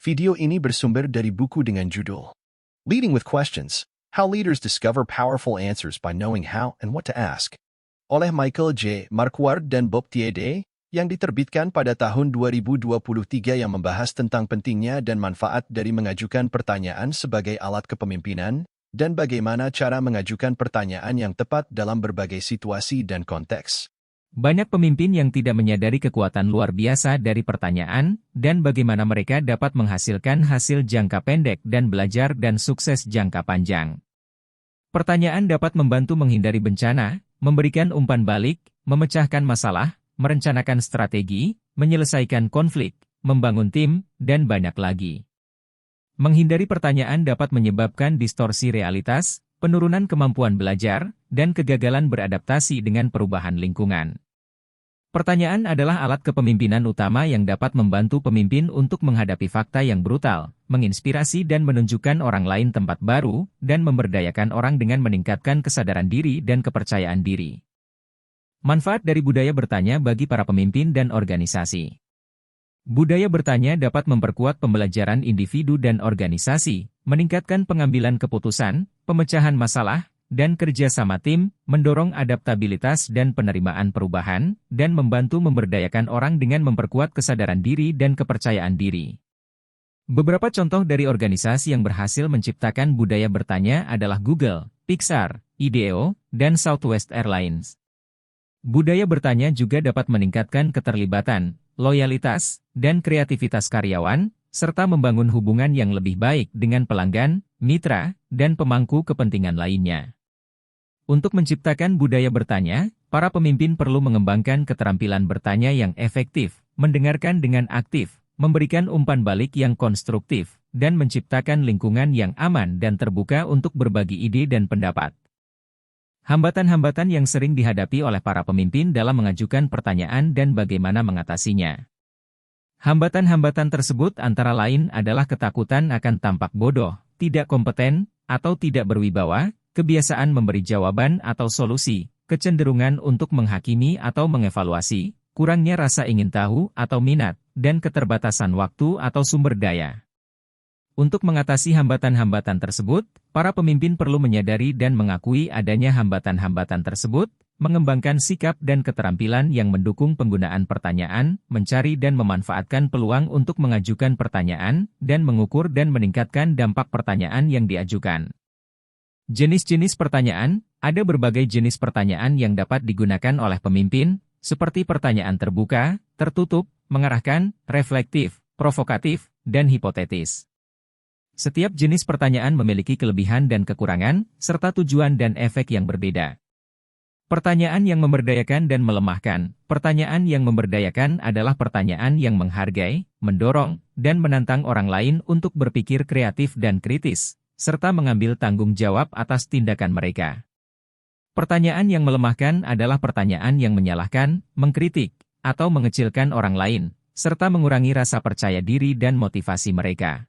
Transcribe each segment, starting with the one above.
Video ini bersumber dari buku dengan judul Leading with Questions, How Leaders Discover Powerful Answers by Knowing How and What to Ask, oleh Michael J. Marquardt dan Bob Tiede, yang diterbitkan pada tahun 2023 yang membahas tentang pentingnya dan manfaat dari mengajukan pertanyaan sebagai alat kepemimpinan, dan bagaimana cara mengajukan pertanyaan yang tepat dalam berbagai situasi dan konteks. Banyak pemimpin yang tidak menyadari kekuatan luar biasa dari pertanyaan, dan bagaimana mereka dapat menghasilkan hasil jangka pendek dan belajar dan sukses jangka panjang. Pertanyaan dapat membantu menghindari bencana, memberikan umpan balik, memecahkan masalah, merencanakan strategi, menyelesaikan konflik, membangun tim, dan banyak lagi. Menghindari pertanyaan dapat menyebabkan distorsi realitas, penurunan kemampuan belajar, dan kegagalan beradaptasi dengan perubahan lingkungan. Pertanyaan adalah alat kepemimpinan utama yang dapat membantu pemimpin untuk menghadapi fakta yang brutal, menginspirasi dan menunjukkan orang lain tempat baru, dan memberdayakan orang dengan meningkatkan kesadaran diri dan kepercayaan diri. Manfaat dari budaya bertanya bagi para pemimpin dan organisasi. Budaya bertanya dapat memperkuat pembelajaran individu dan organisasi, meningkatkan pengambilan keputusan, pemecahan masalah, dan kerja sama tim, mendorong adaptabilitas dan penerimaan perubahan, dan membantu memberdayakan orang dengan memperkuat kesadaran diri dan kepercayaan diri. Beberapa contoh dari organisasi yang berhasil menciptakan budaya bertanya adalah Google, Pixar, IDEO, dan Southwest Airlines. Budaya bertanya juga dapat meningkatkan keterlibatan, loyalitas, dan kreativitas karyawan, serta membangun hubungan yang lebih baik dengan pelanggan, mitra, dan pemangku kepentingan lainnya. Untuk menciptakan budaya bertanya, para pemimpin perlu mengembangkan keterampilan bertanya yang efektif, mendengarkan dengan aktif, memberikan umpan balik yang konstruktif, dan menciptakan lingkungan yang aman dan terbuka untuk berbagi ide dan pendapat. Hambatan-hambatan yang sering dihadapi oleh para pemimpin dalam mengajukan pertanyaan dan bagaimana mengatasinya. Hambatan-hambatan tersebut antara lain adalah ketakutan akan tampak bodoh, tidak kompeten, atau tidak berwibawa, kebiasaan memberi jawaban atau solusi, kecenderungan untuk menghakimi atau mengevaluasi, kurangnya rasa ingin tahu atau minat, dan keterbatasan waktu atau sumber daya. Untuk mengatasi hambatan-hambatan tersebut, para pemimpin perlu menyadari dan mengakui adanya hambatan-hambatan tersebut, mengembangkan sikap dan keterampilan yang mendukung penggunaan pertanyaan, mencari dan memanfaatkan peluang untuk mengajukan pertanyaan, dan mengukur dan meningkatkan dampak pertanyaan yang diajukan. Jenis-jenis pertanyaan, ada berbagai jenis pertanyaan yang dapat digunakan oleh pemimpin, seperti pertanyaan terbuka, tertutup, mengarahkan, reflektif, provokatif, dan hipotetis. Setiap jenis pertanyaan memiliki kelebihan dan kekurangan, serta tujuan dan efek yang berbeda. Pertanyaan yang memberdayakan dan melemahkan. Pertanyaan yang memberdayakan adalah pertanyaan yang menghargai, mendorong, dan menantang orang lain untuk berpikir kreatif dan kritis, serta mengambil tanggung jawab atas tindakan mereka. Pertanyaan yang melemahkan adalah pertanyaan yang menyalahkan, mengkritik, atau mengecilkan orang lain, serta mengurangi rasa percaya diri dan motivasi mereka.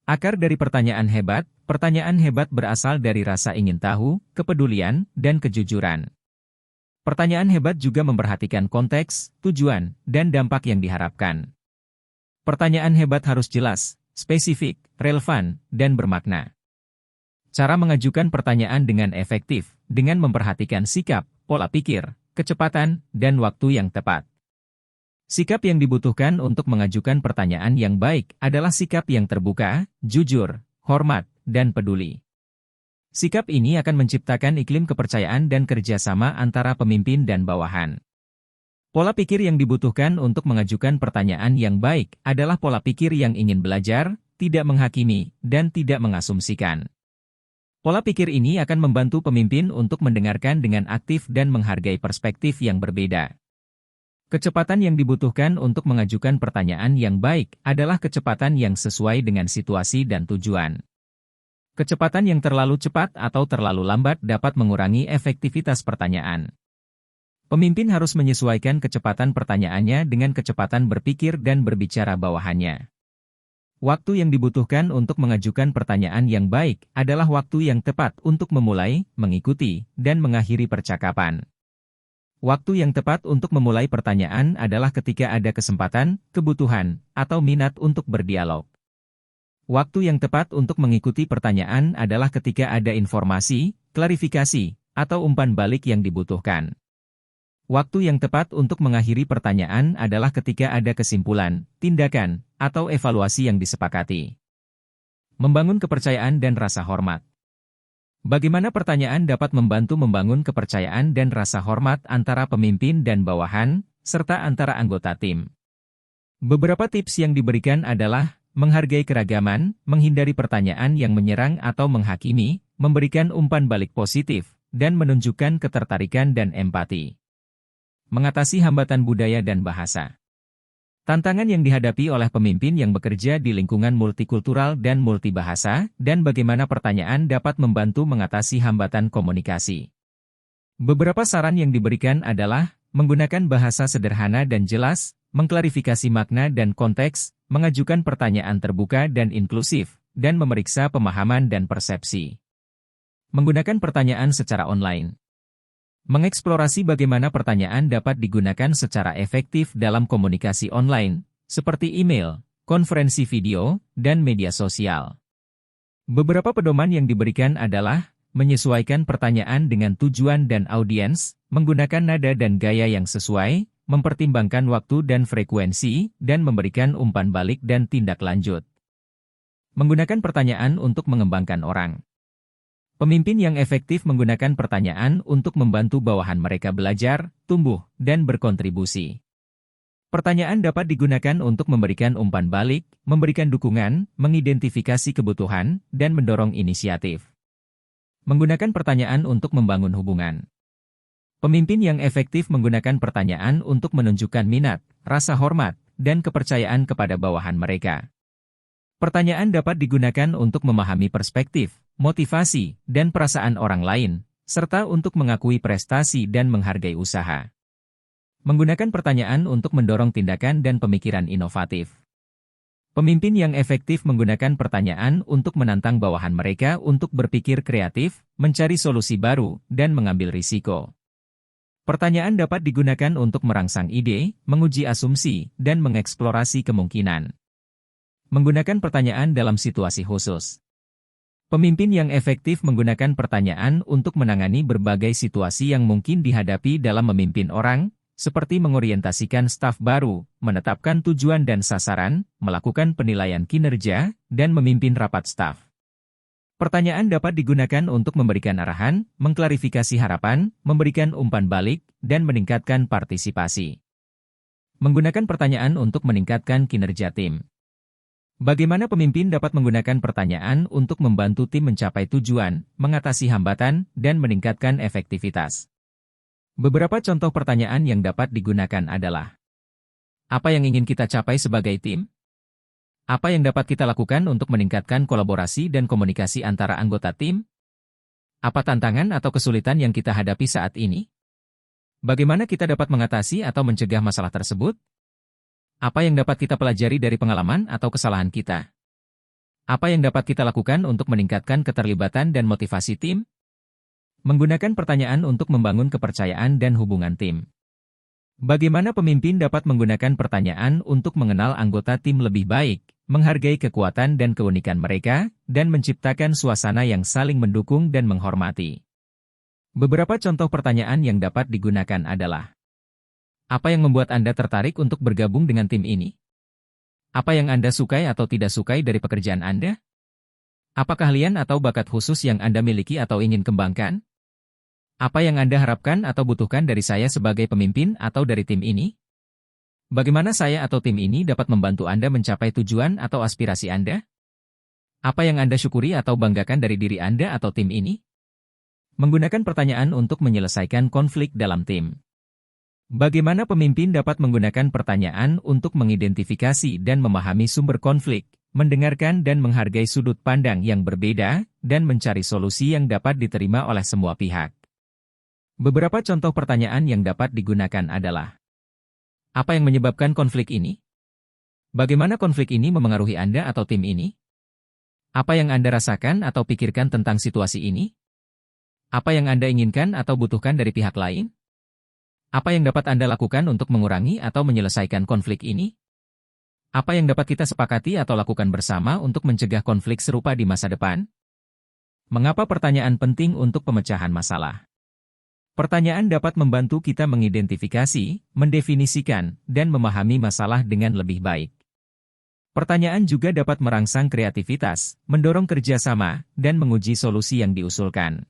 Akar dari pertanyaan hebat berasal dari rasa ingin tahu, kepedulian, dan kejujuran. Pertanyaan hebat juga memperhatikan konteks, tujuan, dan dampak yang diharapkan. Pertanyaan hebat harus jelas, spesifik, relevan, dan bermakna. Cara mengajukan pertanyaan dengan efektif, dengan memperhatikan sikap, pola pikir, kecepatan, dan waktu yang tepat. Sikap yang dibutuhkan untuk mengajukan pertanyaan yang baik adalah sikap yang terbuka, jujur, hormat, dan peduli. Sikap ini akan menciptakan iklim kepercayaan dan kerjasama antara pemimpin dan bawahan. Pola pikir yang dibutuhkan untuk mengajukan pertanyaan yang baik adalah pola pikir yang ingin belajar, tidak menghakimi, dan tidak mengasumsikan. Pola pikir ini akan membantu pemimpin untuk mendengarkan dengan aktif dan menghargai perspektif yang berbeda. Kecepatan yang dibutuhkan untuk mengajukan pertanyaan yang baik adalah kecepatan yang sesuai dengan situasi dan tujuan. Kecepatan yang terlalu cepat atau terlalu lambat dapat mengurangi efektivitas pertanyaan. Pemimpin harus menyesuaikan kecepatan pertanyaannya dengan kecepatan berpikir dan berbicara bawahannya. Waktu yang dibutuhkan untuk mengajukan pertanyaan yang baik adalah waktu yang tepat untuk memulai, mengikuti, dan mengakhiri percakapan. Waktu yang tepat untuk memulai pertanyaan adalah ketika ada kesempatan, kebutuhan, atau minat untuk berdialog. Waktu yang tepat untuk mengikuti pertanyaan adalah ketika ada informasi, klarifikasi, atau umpan balik yang dibutuhkan. Waktu yang tepat untuk mengakhiri pertanyaan adalah ketika ada kesimpulan, tindakan, atau evaluasi yang disepakati. Membangun kepercayaan dan rasa hormat. Bagaimana pertanyaan dapat membantu membangun kepercayaan dan rasa hormat antara pemimpin dan bawahan, serta antara anggota tim? Beberapa tips yang diberikan adalah menghargai keragaman, menghindari pertanyaan yang menyerang atau menghakimi, memberikan umpan balik positif, dan menunjukkan ketertarikan dan empati. Mengatasi hambatan budaya dan bahasa. Tantangan yang dihadapi oleh pemimpin yang bekerja di lingkungan multikultural dan multibahasa, dan bagaimana pertanyaan dapat membantu mengatasi hambatan komunikasi. Beberapa saran yang diberikan adalah menggunakan bahasa sederhana dan jelas, mengklarifikasi makna dan konteks, mengajukan pertanyaan terbuka dan inklusif, dan memeriksa pemahaman dan persepsi. Menggunakan pertanyaan secara online. Mengeksplorasi bagaimana pertanyaan dapat digunakan secara efektif dalam komunikasi online, seperti email, konferensi video, dan media sosial. Beberapa pedoman yang diberikan adalah menyesuaikan pertanyaan dengan tujuan dan audiens, menggunakan nada dan gaya yang sesuai, mempertimbangkan waktu dan frekuensi, dan memberikan umpan balik dan tindak lanjut. Menggunakan pertanyaan untuk mengembangkan orang. Pemimpin yang efektif menggunakan pertanyaan untuk membantu bawahan mereka belajar, tumbuh, dan berkontribusi. Pertanyaan dapat digunakan untuk memberikan umpan balik, memberikan dukungan, mengidentifikasi kebutuhan, dan mendorong inisiatif. Menggunakan pertanyaan untuk membangun hubungan. Pemimpin yang efektif menggunakan pertanyaan untuk menunjukkan minat, rasa hormat, dan kepercayaan kepada bawahan mereka. Pertanyaan dapat digunakan untuk memahami perspektif, motivasi, dan perasaan orang lain, serta untuk mengakui prestasi dan menghargai usaha. Menggunakan pertanyaan untuk mendorong tindakan dan pemikiran inovatif. Pemimpin yang efektif menggunakan pertanyaan untuk menantang bawahan mereka untuk berpikir kreatif, mencari solusi baru, dan mengambil risiko. Pertanyaan dapat digunakan untuk merangsang ide, menguji asumsi, dan mengeksplorasi kemungkinan. Menggunakan pertanyaan dalam situasi khusus. Pemimpin yang efektif menggunakan pertanyaan untuk menangani berbagai situasi yang mungkin dihadapi dalam memimpin orang, seperti mengorientasikan staf baru, menetapkan tujuan dan sasaran, melakukan penilaian kinerja, dan memimpin rapat staf. Pertanyaan dapat digunakan untuk memberikan arahan, mengklarifikasi harapan, memberikan umpan balik, dan meningkatkan partisipasi. Menggunakan pertanyaan untuk meningkatkan kinerja tim. Bagaimana pemimpin dapat menggunakan pertanyaan untuk membantu tim mencapai tujuan, mengatasi hambatan, dan meningkatkan efektivitas? Beberapa contoh pertanyaan yang dapat digunakan adalah: apa yang ingin kita capai sebagai tim? Apa yang dapat kita lakukan untuk meningkatkan kolaborasi dan komunikasi antara anggota tim? Apa tantangan atau kesulitan yang kita hadapi saat ini? Bagaimana kita dapat mengatasi atau mencegah masalah tersebut? Apa yang dapat kita pelajari dari pengalaman atau kesalahan kita? Apa yang dapat kita lakukan untuk meningkatkan keterlibatan dan motivasi tim? Menggunakan pertanyaan untuk membangun kepercayaan dan hubungan tim. Bagaimana pemimpin dapat menggunakan pertanyaan untuk mengenal anggota tim lebih baik, menghargai kekuatan dan keunikan mereka, dan menciptakan suasana yang saling mendukung dan menghormati? Beberapa contoh pertanyaan yang dapat digunakan adalah: apa yang membuat Anda tertarik untuk bergabung dengan tim ini? Apa yang Anda sukai atau tidak sukai dari pekerjaan Anda? Apa keahlian atau bakat khusus yang Anda miliki atau ingin kembangkan? Apa yang Anda harapkan atau butuhkan dari saya sebagai pemimpin atau dari tim ini? Bagaimana saya atau tim ini dapat membantu Anda mencapai tujuan atau aspirasi Anda? Apa yang Anda syukuri atau banggakan dari diri Anda atau tim ini? Menggunakan pertanyaan untuk menyelesaikan konflik dalam tim. Bagaimana pemimpin dapat menggunakan pertanyaan untuk mengidentifikasi dan memahami sumber konflik, mendengarkan dan menghargai sudut pandang yang berbeda, dan mencari solusi yang dapat diterima oleh semua pihak? Beberapa contoh pertanyaan yang dapat digunakan adalah: apa yang menyebabkan konflik ini? Bagaimana konflik ini memengaruhi Anda atau tim ini? Apa yang Anda rasakan atau pikirkan tentang situasi ini? Apa yang Anda inginkan atau butuhkan dari pihak lain? Apa yang dapat Anda lakukan untuk mengurangi atau menyelesaikan konflik ini? Apa yang dapat kita sepakati atau lakukan bersama untuk mencegah konflik serupa di masa depan? Mengapa pertanyaan penting untuk pemecahan masalah? Pertanyaan dapat membantu kita mengidentifikasi, mendefinisikan, dan memahami masalah dengan lebih baik. Pertanyaan juga dapat merangsang kreativitas, mendorong kerjasama, dan menguji solusi yang diusulkan.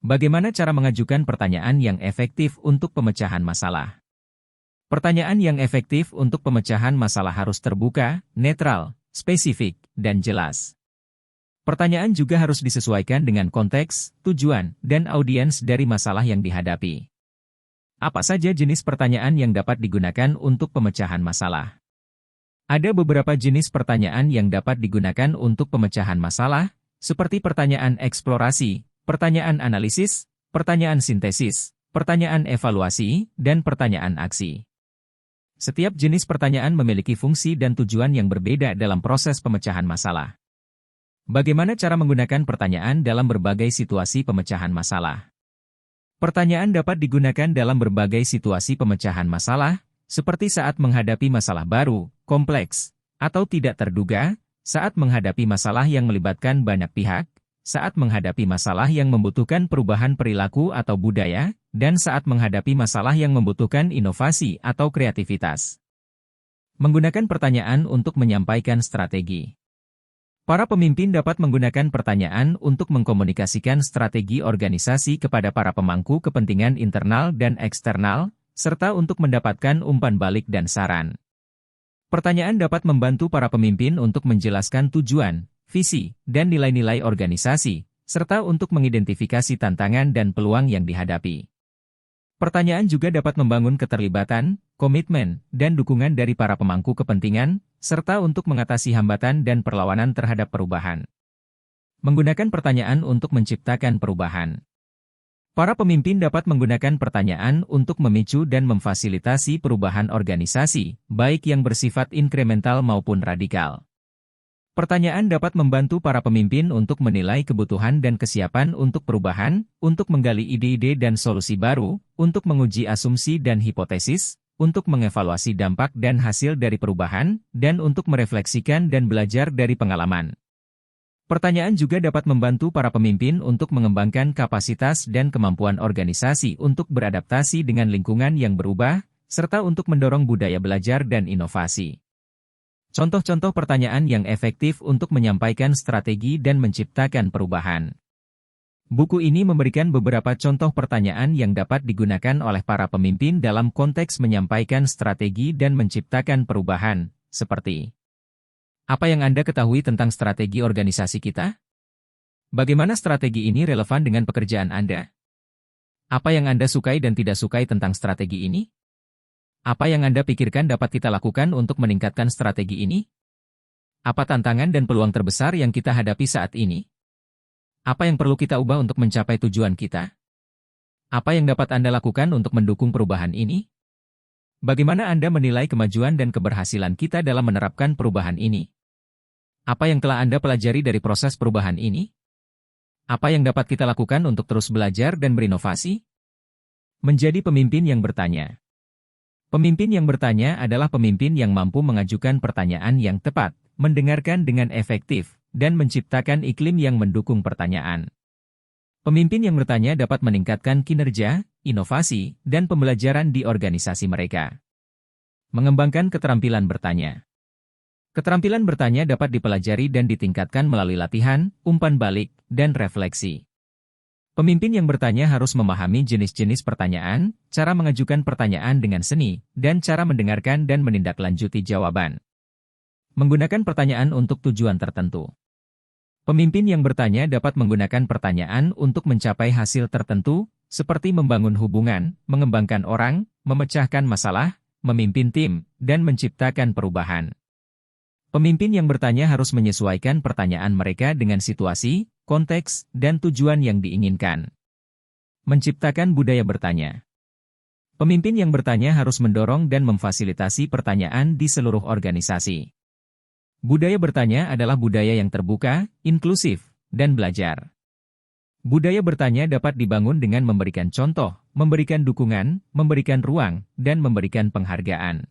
Bagaimana cara mengajukan pertanyaan yang efektif untuk pemecahan masalah? Pertanyaan yang efektif untuk pemecahan masalah harus terbuka, netral, spesifik, dan jelas. Pertanyaan juga harus disesuaikan dengan konteks, tujuan, dan audiens dari masalah yang dihadapi. Apa saja jenis pertanyaan yang dapat digunakan untuk pemecahan masalah? Ada beberapa jenis pertanyaan yang dapat digunakan untuk pemecahan masalah, seperti pertanyaan eksplorasi, pertanyaan analisis, pertanyaan sintesis, pertanyaan evaluasi, dan pertanyaan aksi. Setiap jenis pertanyaan memiliki fungsi dan tujuan yang berbeda dalam proses pemecahan masalah. Bagaimana cara menggunakan pertanyaan dalam berbagai situasi pemecahan masalah? Pertanyaan dapat digunakan dalam berbagai situasi pemecahan masalah, seperti saat menghadapi masalah baru, kompleks, atau tidak terduga, saat menghadapi masalah yang melibatkan banyak pihak, saat menghadapi masalah yang membutuhkan perubahan perilaku atau budaya, dan saat menghadapi masalah yang membutuhkan inovasi atau kreativitas. Menggunakan pertanyaan untuk menyampaikan strategi. Para pemimpin dapat menggunakan pertanyaan untuk mengkomunikasikan strategi organisasi kepada para pemangku kepentingan internal dan eksternal, serta untuk mendapatkan umpan balik dan saran. Pertanyaan dapat membantu para pemimpin untuk menjelaskan tujuan, visi, dan nilai-nilai organisasi, serta untuk mengidentifikasi tantangan dan peluang yang dihadapi. Pertanyaan juga dapat membangun keterlibatan, komitmen, dan dukungan dari para pemangku kepentingan, serta untuk mengatasi hambatan dan perlawanan terhadap perubahan. Menggunakan pertanyaan untuk menciptakan perubahan. Para pemimpin dapat menggunakan pertanyaan untuk memicu dan memfasilitasi perubahan organisasi, baik yang bersifat inkremental maupun radikal. Pertanyaan dapat membantu para pemimpin untuk menilai kebutuhan dan kesiapan untuk perubahan, untuk menggali ide-ide dan solusi baru, untuk menguji asumsi dan hipotesis, untuk mengevaluasi dampak dan hasil dari perubahan, dan untuk merefleksikan dan belajar dari pengalaman. Pertanyaan juga dapat membantu para pemimpin untuk mengembangkan kapasitas dan kemampuan organisasi untuk beradaptasi dengan lingkungan yang berubah, serta untuk mendorong budaya belajar dan inovasi. Contoh-contoh pertanyaan yang efektif untuk menyampaikan strategi dan menciptakan perubahan. Buku ini memberikan beberapa contoh pertanyaan yang dapat digunakan oleh para pemimpin dalam konteks menyampaikan strategi dan menciptakan perubahan, seperti: apa yang Anda ketahui tentang strategi organisasi kita? Bagaimana strategi ini relevan dengan pekerjaan Anda? Apa yang Anda sukai dan tidak sukai tentang strategi ini? Apa yang Anda pikirkan dapat kita lakukan untuk meningkatkan strategi ini? Apa tantangan dan peluang terbesar yang kita hadapi saat ini? Apa yang perlu kita ubah untuk mencapai tujuan kita? Apa yang dapat Anda lakukan untuk mendukung perubahan ini? Bagaimana Anda menilai kemajuan dan keberhasilan kita dalam menerapkan perubahan ini? Apa yang telah Anda pelajari dari proses perubahan ini? Apa yang dapat kita lakukan untuk terus belajar dan berinovasi? Menjadi pemimpin yang bertanya. Pemimpin yang bertanya adalah pemimpin yang mampu mengajukan pertanyaan yang tepat, mendengarkan dengan efektif, dan menciptakan iklim yang mendukung pertanyaan. Pemimpin yang bertanya dapat meningkatkan kinerja, inovasi, dan pembelajaran di organisasi mereka. Mengembangkan keterampilan bertanya. Keterampilan bertanya dapat dipelajari dan ditingkatkan melalui latihan, umpan balik, dan refleksi. Pemimpin yang bertanya harus memahami jenis-jenis pertanyaan, cara mengajukan pertanyaan dengan seni, dan cara mendengarkan dan menindaklanjuti jawaban. Menggunakan pertanyaan untuk tujuan tertentu. Pemimpin yang bertanya dapat menggunakan pertanyaan untuk mencapai hasil tertentu, seperti membangun hubungan, mengembangkan orang, memecahkan masalah, memimpin tim, dan menciptakan perubahan. Pemimpin yang bertanya harus menyesuaikan pertanyaan mereka dengan situasi, konteks, dan tujuan yang diinginkan. Menciptakan budaya bertanya. Pemimpin yang bertanya harus mendorong dan memfasilitasi pertanyaan di seluruh organisasi. Budaya bertanya adalah budaya yang terbuka, inklusif, dan belajar. Budaya bertanya dapat dibangun dengan memberikan contoh, memberikan dukungan, memberikan ruang, dan memberikan penghargaan.